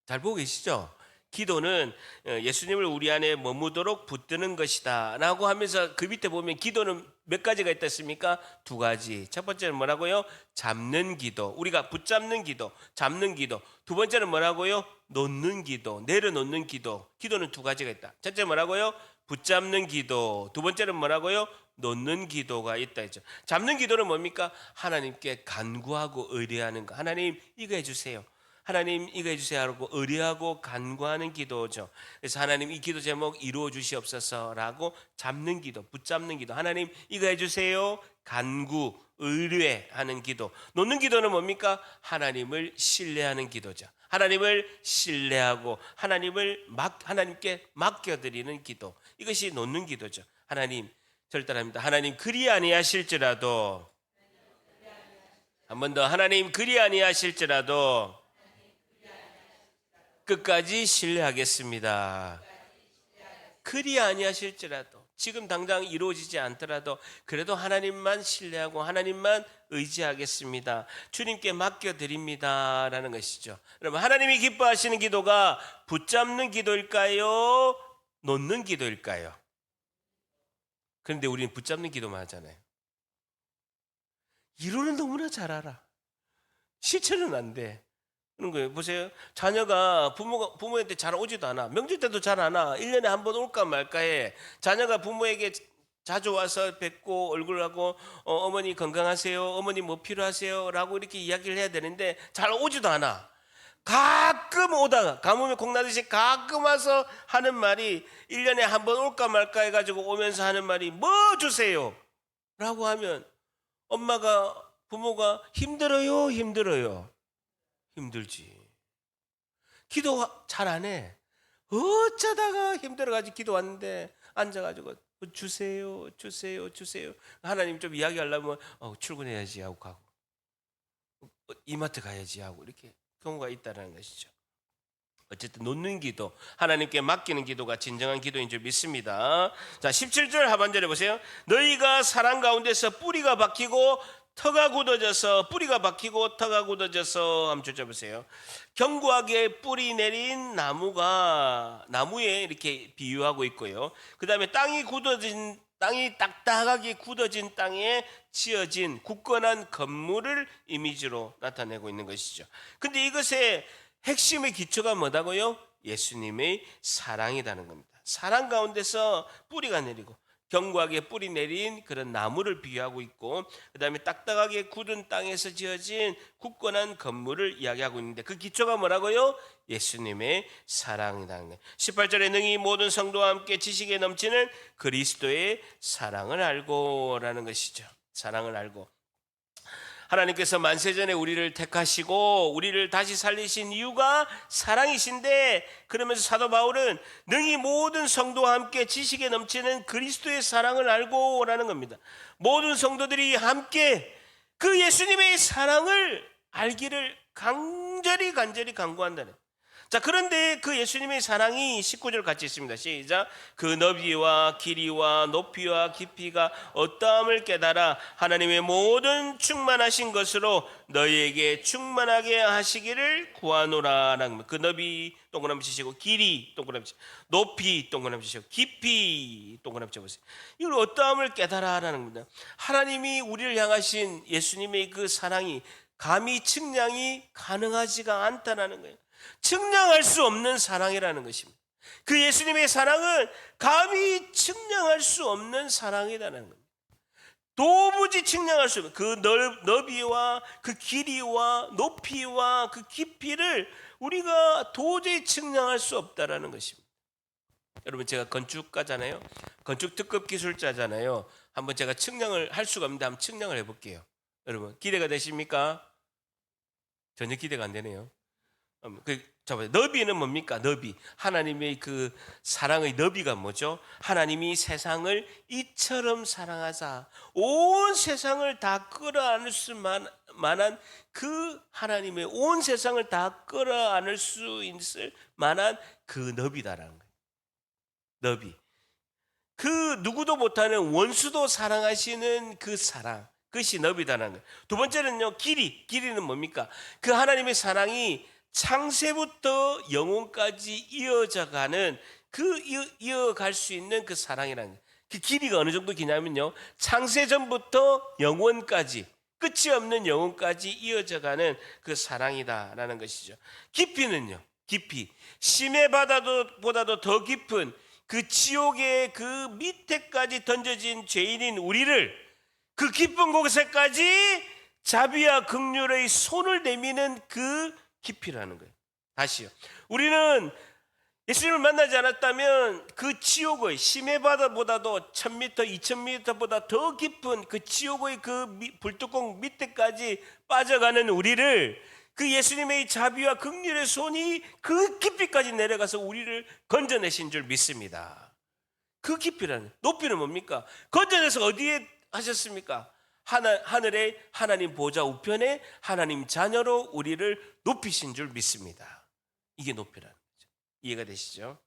Speaker 1: 잘 보고 계시죠? 기도는 예수님을 우리 안에 머무도록 붙드는 것이다 라고 하면서 그 밑에 보면 기도는 몇 가지가 있다 했습니까? 두 가지. 첫 번째는 뭐라고요? 잡는 기도. 우리가 붙잡는 기도, 잡는 기도. 두 번째는 뭐라고요? 놓는 기도, 내려놓는 기도. 기도는 두 가지가 있다. 첫째 뭐라고요? 붙잡는 기도. 두 번째는 뭐라고요? 놓는 기도가 있다 했죠. 잡는 기도는 뭡니까? 하나님께 간구하고 의뢰하는 거. 하나님 이거 해주세요. 하나님 이거 해주세요 하고 의뢰하고 간구하는 기도죠. 그래서 하나님 이 기도 제목 이루어 주시옵소서라고 잡는 기도, 붙잡는 기도. 하나님 이거 해주세요. 간구, 의뢰하는 기도. 놓는 기도는 뭡니까? 하나님을 신뢰하는 기도죠. 하나님을 신뢰하고 하나님께 맡겨드리는 기도. 이것이 놓는 기도죠. 하나님 절단합니다. 하나님 그리 아니하실지라도, 한 번 더, 하나님 그리 아니하실지라도 끝까지 신뢰하겠습니다. 그리 아니하실지라도, 지금 당장 이루어지지 않더라도 그래도 하나님만 신뢰하고 하나님만 의지하겠습니다. 주님께 맡겨드립니다 라는 것이죠. 여러분, 하나님이 기뻐하시는 기도가 붙잡는 기도일까요? 놓는 기도일까요? 그런데 우리는 붙잡는 기도만 하잖아요. 이론은 너무나 잘 알아. 실천은 안 돼. 그런 거예요. 보세요. 자녀가 부모한테 잘 오지도 않아. 명절 때도 잘 안 와. 1년에 한 번 올까 말까 해. 자녀가 부모에게 자주 와서 뵙고 얼굴하고 어머니 건강하세요? 어머니 뭐 필요하세요? 라고 이렇게 이야기를 해야 되는데 잘 오지도 않아. 가끔 오다가 가뭄에 콩나듯이 가끔 와서 하는 말이 1년에 한 번 올까 말까 해가지고 오면서 하는 말이 뭐 주세요? 라고 하면 부모가 힘들어요? 힘들지. 기도 잘 안 해. 어쩌다가 힘들어가지고 기도 왔는데 앉아가지고 주세요. 하나님 좀 이야기하려면 출근해야지 하고 가고 이마트 가야지 하고 이렇게 경우가 있다는 것이죠. 어쨌든 놓는 기도, 하나님께 맡기는 기도가 진정한 기도인 줄 믿습니다. 자, 17절 하반절에 보세요. 너희가 사랑 가운데서 뿌리가 박히고 터가 굳어져서 한번 쳐보세요. 견고하게 뿌리 내린 나무에 이렇게 비유하고 있고요. 그 다음에 땅이 딱딱하게 굳어진 땅에 지어진 굳건한 건물을 이미지로 나타내고 있는 것이죠. 근데 이것의 핵심의 기초가 뭐다고요? 예수님의 사랑이라는 겁니다. 사랑 가운데서 뿌리가 내리고 견고하게 뿌리 내린 그런 나무를 비유하고 있고, 그 다음에 딱딱하게 굳은 땅에서 지어진 굳건한 건물을 이야기하고 있는데 그 기초가 뭐라고요? 예수님의 사랑이라는 거예요. 18절에 능히 모든 성도와 함께 지식에 넘치는 그리스도의 사랑을 알고 라는 것이죠. 사랑을 알고. 하나님께서 만세전에 우리를 택하시고 우리를 다시 살리신 이유가 사랑이신데, 그러면서 사도 바울은 능히 모든 성도와 함께 지식에 넘치는 그리스도의 사랑을 알고 라는 겁니다. 모든 성도들이 함께 그 예수님의 사랑을 알기를 간절히 간구한다는. 자, 그런데 그 예수님의 사랑이 19절 같이 있습니다. 시작. 그 너비와 길이와 높이와 깊이가 어떠함을 깨달아 하나님의 모든 충만하신 것으로 너희에게 충만하게 하시기를 구하노라. 그 너비 동그라미 치시고, 길이 동그라미 치시고, 높이 동그라미 치시고, 깊이 동그라미 쳐보세요. 이걸 어떠함을 깨달아라는 겁니다. 하나님이 우리를 향하신 예수님의 그 사랑이 감히 측량이 가능하지가 않다는 거예요. 측량할 수 없는 사랑이라는 것입니다. 그 예수님의 사랑은 감히 측량할 수 없는 사랑이라는 겁니다. 도무지 측량할 수 없는 그 너비와 그 길이와 높이와 그 깊이를 우리가 도저히 측량할 수 없다라는 것입니다. 여러분, 제가 건축가잖아요. 건축 특급 기술자잖아요. 한번 제가 측량을 할 수가 없는데 한번 측량을 해볼게요. 여러분, 기대가 되십니까? 전혀 기대가 안 되네요. 너비는 뭡니까? 너비. 하나님의 그 사랑의 너비가 뭐죠? 하나님이 세상을 이처럼 사랑하사 온 세상을 다 끌어안을 수 만한 그 하나님의 온 세상을 다 끌어안을 수 있을 만한 그 너비다라는 거예요. 너비. 그 누구도 못하는 원수도 사랑하시는 그 사랑. 그것이 너비다라는 거예요. 두 번째는요, 길이. 길이는 뭡니까? 그 하나님의 사랑이 창세부터 영혼까지 이어져가는 그 이어갈 수 있는 그 사랑이라는 거예요. 그 길이가 어느 정도 기냐면요, 창세 전부터 영원까지, 끝이 없는 영혼까지 이어져가는 그 사랑이다라는 것이죠. 깊이는요, 깊이. 심해 바다보다도 더 깊은 그 지옥의 그 밑에까지 던져진 죄인인 우리를 그 깊은 곳에까지 자비와 긍휼의 손을 내미는 그 깊이라는 거예요. 다시요. 우리는 예수님을 만나지 않았다면 그 지옥의 심해 바다보다도 1000m, 2000m보다 더 깊은 그 지옥의 그 불뚜껑 밑에까지 빠져가는 우리를 그 예수님의 자비와 긍휼의 손이 그 깊이까지 내려가서 우리를 건져내신 줄 믿습니다. 그 깊이라는, 높이는 뭡니까? 건져내서 어디에 하셨습니까? 하늘의 하나님 보좌 우편에 하나님 자녀로 우리를 높이신 줄 믿습니다. 이게 높이라는 거죠. 이해가 되시죠?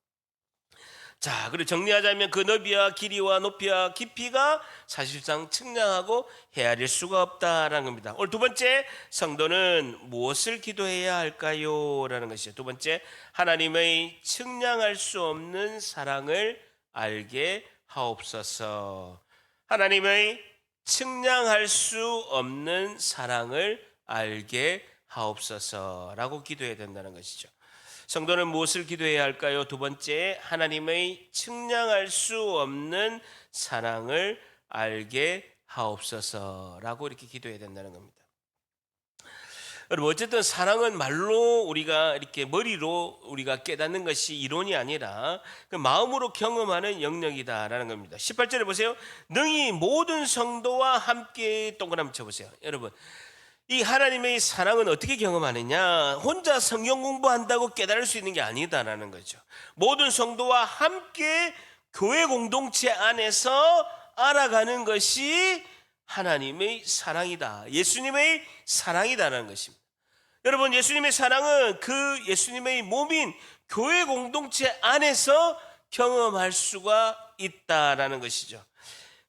Speaker 1: 자, 그리고 정리하자면 그 너비와 길이와 높이와 깊이가 사실상 측량하고 헤아릴 수가 없다라는 겁니다. 오늘 두 번째, 성도는 무엇을 기도해야 할까요? 라는 것이죠. 두 번째, 하나님의 측량할 수 없는 사랑을 알게 하옵소서. 하나님의 측량할 수 없는 사랑을 알게 하옵소서라고 기도해야 된다는 것이죠. 성도는 무엇을 기도해야 할까요? 두 번째, 하나님의 측량할 수 없는 사랑을 알게 하옵소서라고 이렇게 기도해야 된다는 겁니다. 여러분, 어쨌든 사랑은 말로 우리가 이렇게 머리로 우리가 깨닫는 것이 이론이 아니라 그 마음으로 경험하는 영역이다라는 겁니다. 18절에 보세요. 능히 모든 성도와 함께 동그라미 쳐보세요. 여러분, 이 하나님의 사랑은 어떻게 경험하느냐? 혼자 성경 공부한다고 깨달을 수 있는 게 아니다라는 거죠. 모든 성도와 함께 교회 공동체 안에서 알아가는 것이 하나님의 사랑이다. 예수님의 사랑이다라는 것입니다. 여러분, 예수님의 사랑은 그 예수님의 몸인 교회 공동체 안에서 경험할 수가 있다라는 것이죠.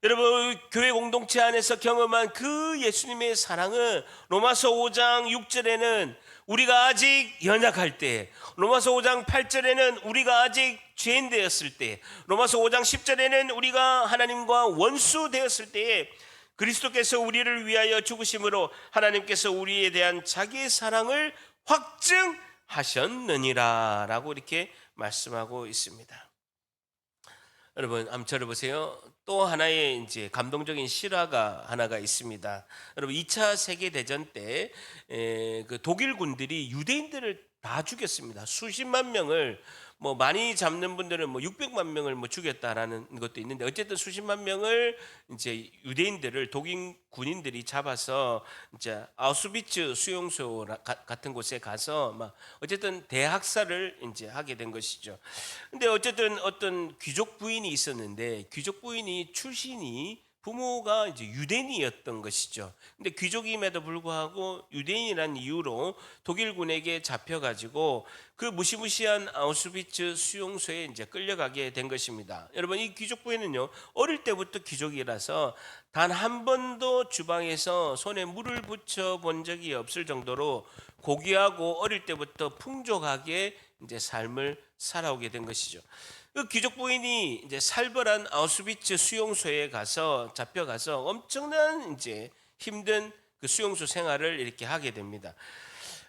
Speaker 1: 여러분, 교회 공동체 안에서 경험한 그 예수님의 사랑은 로마서 5장 6절에는 우리가 아직 연약할 때, 로마서 5장 8절에는 우리가 아직 죄인 되었을 때, 로마서 5장 10절에는 우리가 하나님과 원수 되었을 때에 그리스도께서 우리를 위하여 죽으심으로 하나님께서 우리에 대한 자기의 사랑을 확증하셨느니라 라고 이렇게 말씀하고 있습니다. 여러분, 한번 저를 보세요. 또 하나의 이제 감동적인 실화가 하나가 있습니다. 여러분, 2차 세계대전 때 그 독일 군들이 유대인들을 다 죽였습니다. 수십만 명을, 뭐 많이 잡는 분들은 뭐 600만 명을 뭐 죽였다라는 것도 있는데, 어쨌든 수십만 명을 이제 유대인들을 독일 군인들이 잡아서 이제 아우슈비츠 수용소 같은 곳에 가서 막 어쨌든 대학살을 이제 하게 된 것이죠. 근데 어쨌든 어떤 귀족 부인이 있었는데, 귀족 부인이 출신이 부모가 이제 유대인이었던 것이죠. 근데 귀족임에도 불구하고 유대인이라는 이유로 독일군에게 잡혀가지고 그 무시무시한 아우슈비츠 수용소에 이제 끌려가게 된 것입니다. 여러분, 이 귀족 부인은요, 어릴 때부터 귀족이라서 단 한 번도 주방에서 손에 물을 붙여 본 적이 없을 정도로 고귀하고 어릴 때부터 풍족하게 이제 삶을 살아오게 된 것이죠. 그 귀족 부인이 이제 살벌한 아우슈비츠 수용소에 가서 잡혀가서 엄청난 이제 힘든 그 수용소 생활을 이렇게 하게 됩니다.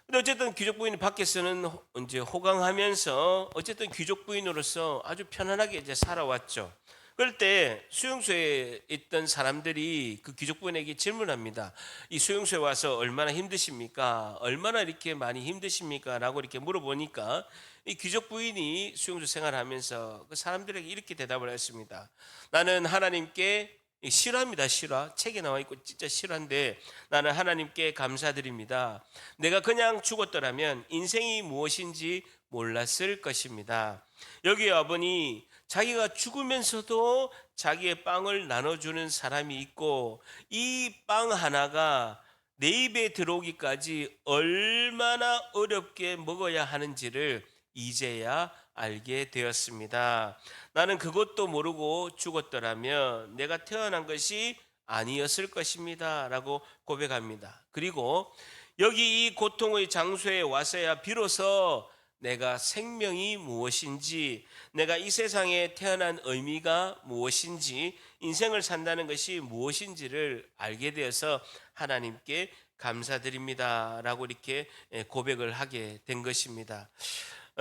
Speaker 1: 근데 어쨌든 귀족 부인이 밖에서는 이제 호강하면서 어쨌든 귀족 부인으로서 아주 편안하게 이제 살아왔죠. 그럴 때 수용소에 있던 사람들이 그 귀족 부인에게 질문합니다. 이 수용소에 와서 얼마나 힘드십니까? 얼마나 이렇게 많이 힘드십니까? 라고 이렇게 물어보니까 이 귀족 부인이 수용소 생활하면서 그 사람들에게 이렇게 대답을 했습니다. 나는 하나님께 실화입니다. 실화. 책에 나와 있고 진짜 실화인데 나는 하나님께 감사드립니다. 내가 그냥 죽었더라면 인생이 무엇인지 몰랐을 것입니다. 여기 와보니 자기가 죽으면서도 자기의 빵을 나눠주는 사람이 있고 이 빵 하나가 내 입에 들어오기까지 얼마나 어렵게 먹어야 하는지를 이제야 알게 되었습니다. 나는 그것도 모르고 죽었더라면 내가 태어난 것이 아니었을 것입니다. 라고 고백합니다. 그리고 여기 이 고통의 장소에 와서야 비로소 내가 생명이 무엇인지, 내가 이 세상에 태어난 의미가 무엇인지, 인생을 산다는 것이 무엇인지를 알게 되어서 하나님께 감사드립니다. 라고 이렇게 고백을 하게 된 것입니다.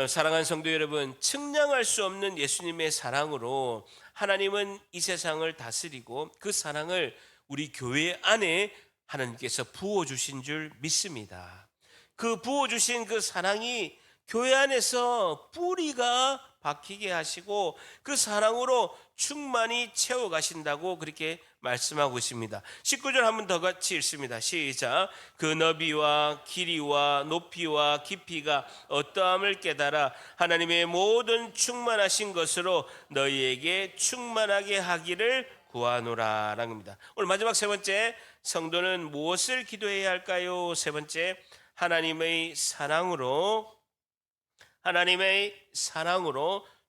Speaker 1: 사랑하는 성도 여러분, 측량할 수 없는 예수님의 사랑으로 하나님은 이 세상을 다스리고 그 사랑을 우리 교회 안에 하나님께서 부어주신 줄 믿습니다. 그 부어주신 그 사랑이 교회 안에서 뿌리가 박히게 하시고 그 사랑으로 충만히 채워가신다고 그렇게 말씀하고 있습니다. 19절 한번 더 같이 읽습니다. 시작. 그 너비와 길이와 높이와 깊이가 어떠함을 깨달아 하나님의 모든 충만하신 것으로 너희에게 충만하게 하기를 구하노라 라는 겁니다. 오늘 마지막 세 번째, 성도는 무엇을 기도해야 할까요? 세 번째, 하나님의 사랑으로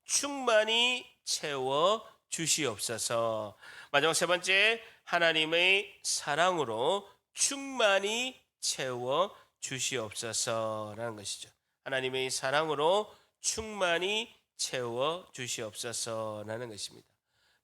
Speaker 1: 충만히 채워 주시옵소서. 마지막 세 번째, 하나님의 사랑으로 충만히 채워 주시옵소서라는 것이죠. 하나님의 사랑으로 충만히 채워 주시옵소서라는 것입니다.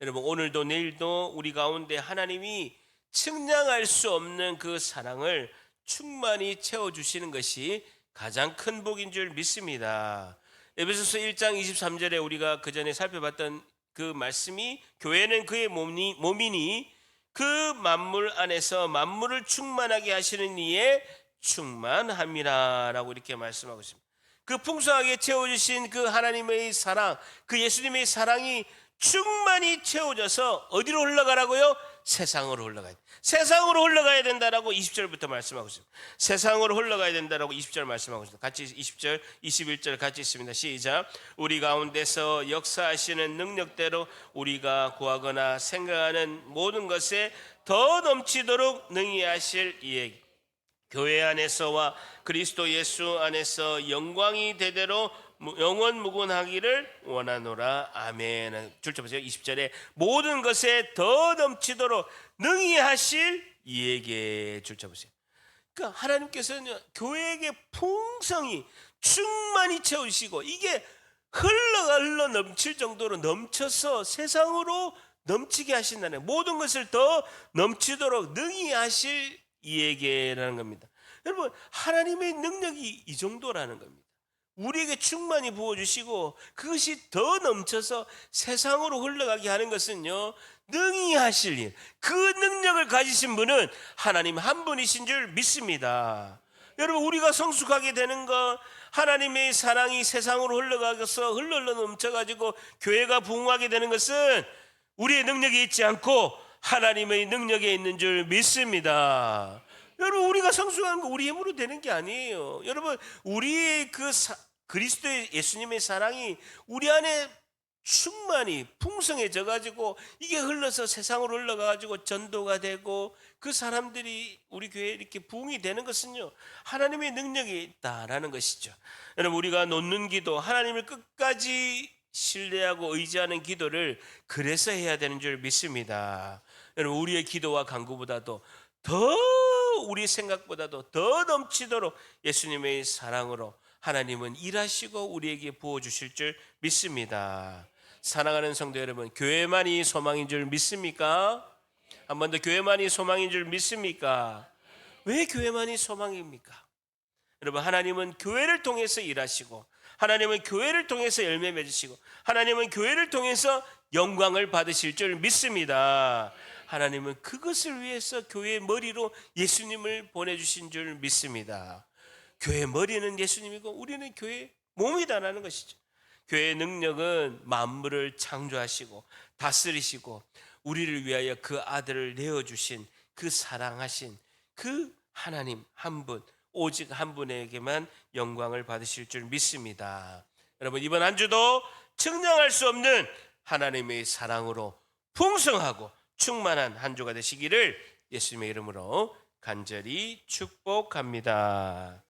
Speaker 1: 여러분, 오늘도 내일도 우리 가운데 하나님이 측량할 수 없는 그 사랑을 충만히 채워 주시는 것이 가장 큰 복인 줄 믿습니다. 에베소서 1장 23절에 우리가 그 전에 살펴봤던 그 말씀이 교회는 그의 몸이니 그 만물 안에서 만물을 충만하게 하시는 이에 충만함이라 라고 이렇게 말씀하고 있습니다. 그 풍성하게 채워주신 그 하나님의 사랑, 그 예수님의 사랑이 충만히 채워져서 어디로 흘러가라고요? 세상으로 흘러가야 돼. 세상으로 흘러가야 된다라고 20절부터 말씀하고 있습니다. 세상으로 흘러가야 된다라고 20절 말씀하고 있습니다. 같이 20절, 21절 같이 있습니다. 시작. 우리 가운데서 역사하시는 능력대로 우리가 구하거나 생각하는 모든 것에 더 넘치도록 능히 하실 이에게 교회 안에서와 그리스도 예수 안에서 영광이 대대로 영원 무궁하기를 원하노라. 아멘. 줄쳐 보세요. 20절에 모든 것에 더 넘치도록 능히 하실 이에게 줄쳐 보세요. 그러니까 하나님께서는 교회에게 풍성히 충만히 채우시고 이게 흘러 넘칠 정도로 넘쳐서 세상으로 넘치게 하신다는, 모든 것을 더 넘치도록 능히 하실 이에게라는 겁니다. 여러분, 하나님의 능력이 이 정도라는 겁니다. 우리에게 충만히 부어주시고 그것이 더 넘쳐서 세상으로 흘러가게 하는 것은요, 능히 하실 일, 그 능력을 가지신 분은 하나님 한 분이신 줄 믿습니다. 여러분, 우리가 성숙하게 되는 것, 하나님의 사랑이 세상으로 흘러가서 흘러 넘쳐가지고 교회가 부흥하게 되는 것은 우리의 능력이 있지 않고 하나님의 능력에 있는 줄 믿습니다. 여러분, 우리가 성숙한 거 우리 힘으로 되는 게 아니에요. 여러분, 우리의 그리스도의 예수님의 사랑이 우리 안에 충만히 풍성해져 가지고 이게 흘러서 세상으로 흘러가 가지고 전도가 되고 그 사람들이 우리 교회에 이렇게 부흥이 되는 것은요, 하나님의 능력이 있다라는 것이죠. 여러분, 우리가 놓는 기도, 하나님을 끝까지 신뢰하고 의지하는 기도를 그래서 해야 되는 줄 믿습니다. 여러분, 우리의 기도와 간구보다도 더, 우리 생각보다도 더 넘치도록 예수님의 사랑으로 하나님은 일하시고 우리에게 부어주실 줄 믿습니다. 사랑하는 성도 여러분, 교회만이 소망인 줄 믿습니까? 한 번 더, 교회만이 소망인 줄 믿습니까? 왜 교회만이 소망입니까? 여러분, 하나님은 교회를 통해서 일하시고 하나님은 교회를 통해서 열매 맺으시고 하나님은 교회를 통해서 영광을 받으실 줄 믿습니다. 하나님은 그것을 위해서 교회의 머리로 예수님을 보내주신 줄 믿습니다. 교회의 머리는 예수님이고 우리는 교회의 몸이다라는 것이죠. 교회의 능력은 만물을 창조하시고 다스리시고 우리를 위하여 그 아들을 내어주신 그 사랑하신 그 하나님 한 분, 오직 한 분에게만 영광을 받으실 줄 믿습니다. 여러분, 이번 한 주도 측량할 수 없는 하나님의 사랑으로 풍성하고 충만한 한 주가 되시기를 예수님의 이름으로 간절히 축복합니다.